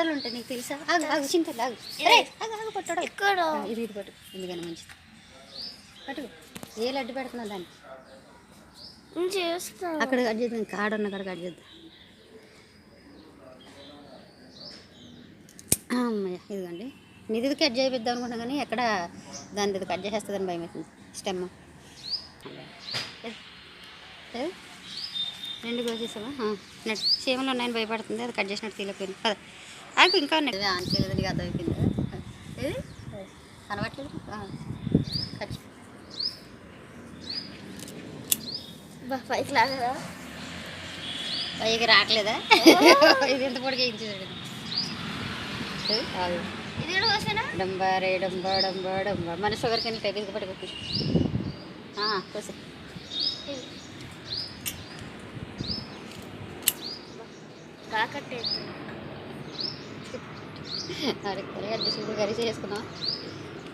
పొట్టాలు ఉంటాయి నీకు తెలుసా? ఆగు చింతలు ఆగు ఆగు పొట్టాడు ఇక్కడ ఇది పట్టు ఎందుకని మంచిది పట్టు ఏ లడ్డు పెడుతున్నావు దాన్ని చేస్తా అక్కడ కట్ చేద్దాం కాడ ఉన్న కాడ కట్ చేద్దాం అమ్మయ్య ఇదిగోండి నిధి కట్ చేయిద్దాం అనుకుంటున్నా కానీ ఎక్కడ దాని కట్ చేసేస్తుందని భయం అవుతుంది స్టెమ్ రెండు కోసేసావా నెట్ చీమలు ఉన్నాయని భయపడుతుంది అది కట్ చేసినట్టు తీయలేకపోయింది కదా ఆకు ఇంకా ఆన్ చేయలేదు నీకు అర్థమైపోయింది ఏది కనబట్టలేదు కట్ పైకి లాగదా పైకి రావట్లేదా ఇది ఎంత పొడిగా ఇచ్చేది డంబారే డంబా డంబా డంబా మన షుగర్ కింద టైప్ ఇది పట్టుకొచ్చి కోసే అరే కర్రీ అడ్జస్ట్ కర్రీ చేసుకున్నాం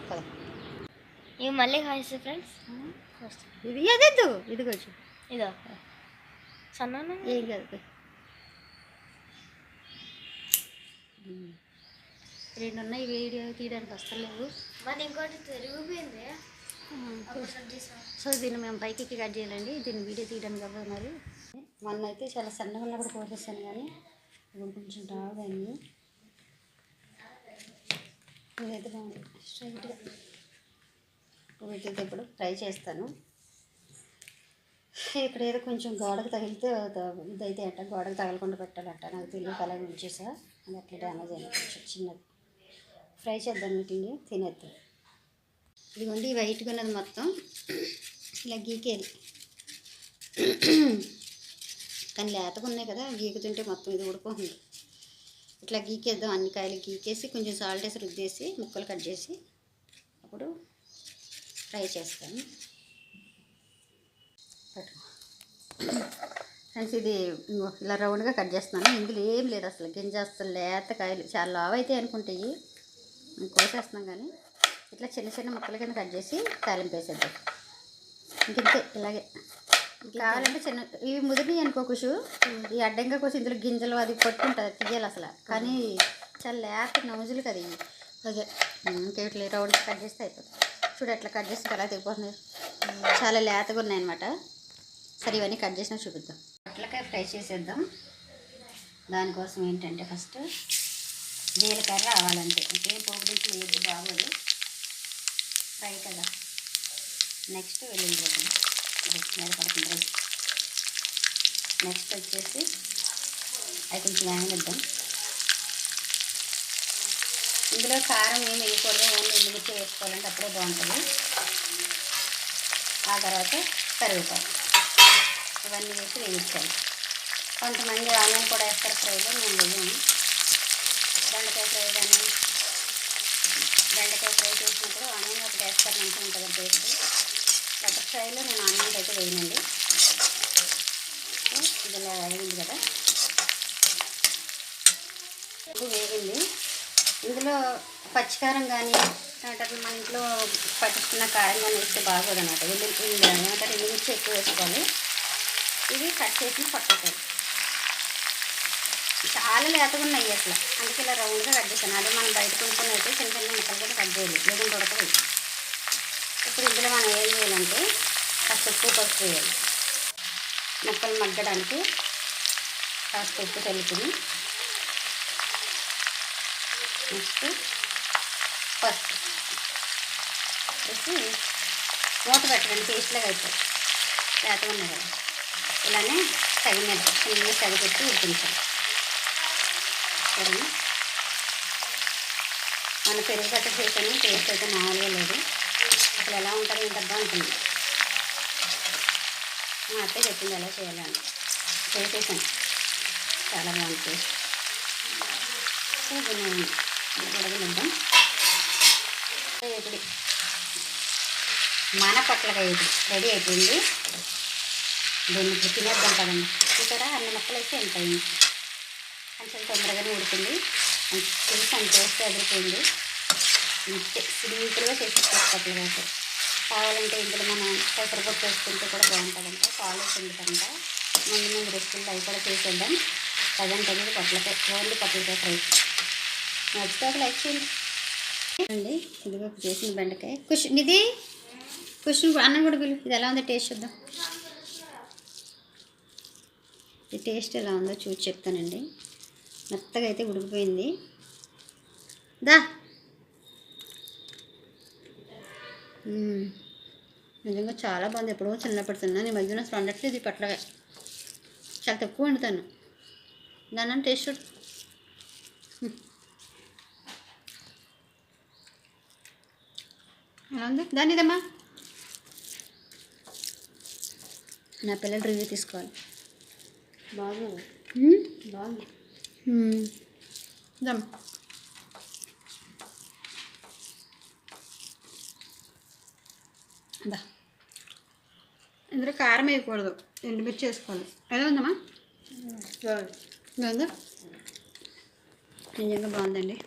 కదా ఇవి మళ్ళీ కాదు ఫ్రెండ్స్ ఇది అదేద్దు ఇది కొంచెం ఇదో సన్న ఏం కాదు రెండు ఉన్నాయి వీడియో తీయడానికి వస్తలేవు మరి ఇంకోటి తిరిగిపోయింది సో దీన్ని మేము పైకి కట్ చేయాలండి దీన్ని వీడియో తీయడానికి అవ్వదు మరి మొన్న అయితే చాలా సన్నగా ఉన్నప్పుడు కోసేసాను కానీ కొంచెం రాదండి ఇదైతే బాగుంది స్ట్రైట్గా వీటితో ఇప్పుడు ఫ్రై చేస్తాను ఇక్కడ ఏదో కొంచెం గోడకు తగిలితే ఇదైతే అట్ట గోడకు తగలకుండా పెట్టాలట నాకు తెలియక అలాగే ఉంచేసా అది అట్లా డ్యామేజ్ అయింది కొంచెం చిన్నది ఫ్రై చేద్దాం వీటిని తినేద్దాం ఇదిగోండి వైట్గా ఉన్నది మొత్తం ఇలా గీకేది కానీ లేతగా ఉన్నాయి కదా గీకుతుంటే మొత్తం ఇది ఉడిపోతుంది ఇట్లా గీకేద్దాం అన్ని కాయలు గీకేసి కొంచెం సాల్ట్ వేసి రుద్దేసి ముక్కలు కట్ చేసి అప్పుడు ఫ్రై చేస్తాను ఫ్రెండ్స్ ఇది ఇలా రౌండ్గా కట్ చేస్తున్నాను ఇందులో ఏం లేదు అసలు గింజ అసలు లేత కాయలు చాలా లావు అయితే అనుకుంటాయి మేము కోసేస్తున్నాం కానీ ఇట్లా చిన్న చిన్న ముక్కల కింద కట్ చేసి తాలింపు వేసేద్దాం ఇంకంతే ఇలాగే కావాలంటే చిన్న ఇవి ముదిరినాయి అనుకో కుషు ఈ అడ్డంగా కోసం ఇందులో గింజలు అది పట్టుకుంటుంది తీయాలి అసలు కానీ చాలా లేత నౌజులు కదా ఇవి అదే ఇంకా ఇట్లా రౌండ్ కట్ చేస్తే అయిపోతుంది చూడు ఎట్లా కట్ చేస్తే అలా తెగిపోతుంది చాలా లేతగా ఉన్నాయన్నమాట సరే ఇవన్నీ కట్ చేసినా చూపిద్దాం అట్లకాయ ఫ్రై చేసేద్దాం దానికోసం ఏంటంటే ఫస్ట్ జీలకర్ర రావాలంటే ఇంకేం పోపు దించులు ఏది బాగోదు ఫ్రై కదా నెక్స్ట్ వెల్లుల్లి మీద పడుతుంది రైస్ నెక్స్ట్ వచ్చేసి అవి కొంచెం వేగనిద్దాం ఇందులో కారం ఏమి వేయకూడదు ఓన్లీ ఎండుమిర్చి వేసుకోవాలంటే అప్పుడే బాగుంటుంది ఆ తర్వాత కరివేపాకు ఇవన్నీ వేసి వేయించాలి కొంతమంది ఆనియన్ కూడా వేస్తారు ఫ్రైలో నేను వేయను బెండకాయ ఫ్రై కానీ బెండకాయ ఫ్రై చేసినప్పుడు ఆనియన్ ఒకటి వేస్తారు మంచిగా ఉంటుంది టేస్ట్ బటర్ ఫ్రైలో నేను ఆనియన్స్ అయితే వేయనండి ఇది ఇలా వేగింది కదా ఇది వేగింది ఇందులో పచ్చికారం కానీ ఏమంటారు మన ఇంట్లో పట్టించుకున్న కారం కానీ వేస్తే బాగోదు అన్నమాట ఏమంటారు ఎండుమిర్చి ఎక్కువ వేసుకోవాలి ఇవి కట్ చేసిన పట్టుకోవాలి చాలా లేతగా ఉన్నాయి అసలు అందుకే ఇలా రౌండ్గా కట్ చేశాను అదే మనం బయట కొనుక్కొని అయితే చిన్న చిన్న ముక్కలు కూడా కట్ చేయాలి లేదంటే ఉడకదు ఇప్పుడు ఇందులో మనం ఏం చేయాలంటే కాస్త ఉప్పు పసుపు వేయాలి ముక్కలు మగ్గడానికి కాస్త ఉప్పు చల్లుకుని నెక్స్ట్ పసుపు వేసి మూత పెట్టండి పేస్ట్లాగా అయిపోయి లేతగా ఉన్నాయి కదా ఇలానే తగిన చిన్న తగి పెట్టి ఉడికించాలి సరే మన పెరుగు పచ్చడి చేసాను టేస్ట్ అయితే మామూలుగా లేదు అసలు ఎలా ఉంటుందో ఇంతగా ఉంటుంది మా అత్తే చెప్పింది ఎలా చేయాలని చేసేసాను చాలా బాగుంది టేస్ట్ సో దీన్ని ఉడకనిద్దాం ఇప్పుడు మన పొట్లకాయ ఇది రెడీ అయిపోయింది దీన్ని ఇప్పుడు తినేద్దాం కదండి ఇక్కడ అన్ని ముక్కలు వేస్తే ఎంత అయింది కొంచెం తొందరగానే ఉడికింది పులుసు అంత వేస్తే అదిరిపోయింది సింపుల్గా చేసేసుకోవచ్చు పొట్లకాయ కావాలంటే ఇందులో మనం పెసరపప్పు వేసుకుంటే కూడా బాగుంటుందంట పాలు వేసుకుంటుందంట ముందు రెసిపీలు అవి కూడా చేసేద్దాం ప్రజెంట్ అనేది పొట్లకాయ ఓన్లీ పొట్లకాయ ఫ్రై నచ్చితే లైక్ చేయండి అండి. ఇదిగో చేసిన బెండకాయ ఇది కుషన్ అన్నం కూడా పిలు. ఇది ఎలా ఉందో టేస్ట్ చూద్దాం. ఇది టేస్ట్ ఎలా ఉందో చూసి చెప్తానండి. మెత్తగా అయితే ఉడికిపోయింది. దా నిజంగా చాలా బాగుంది. ఎప్పుడో చిన్నప్పుడు తిన్నాను. ఈ మధ్యన అసలు వండట్లేదు. ఇది పట్లగా చాలా తక్కువ వండుతాను. దాని టేస్ట్ చూడు. ఎలా ఉంది దాని ఇదమ్మా. నా పిల్లలు రివ్యూ తీసుకోవాలి. బాగుంది బాగుంది. దమ్ దా ఇందులో కారం వేయకూడదు, ఎండుమిర్చి వేసుకోవాలి. ఎలా ఉందమ్మా? బాగుంది. నిజంగా బాగుందండి.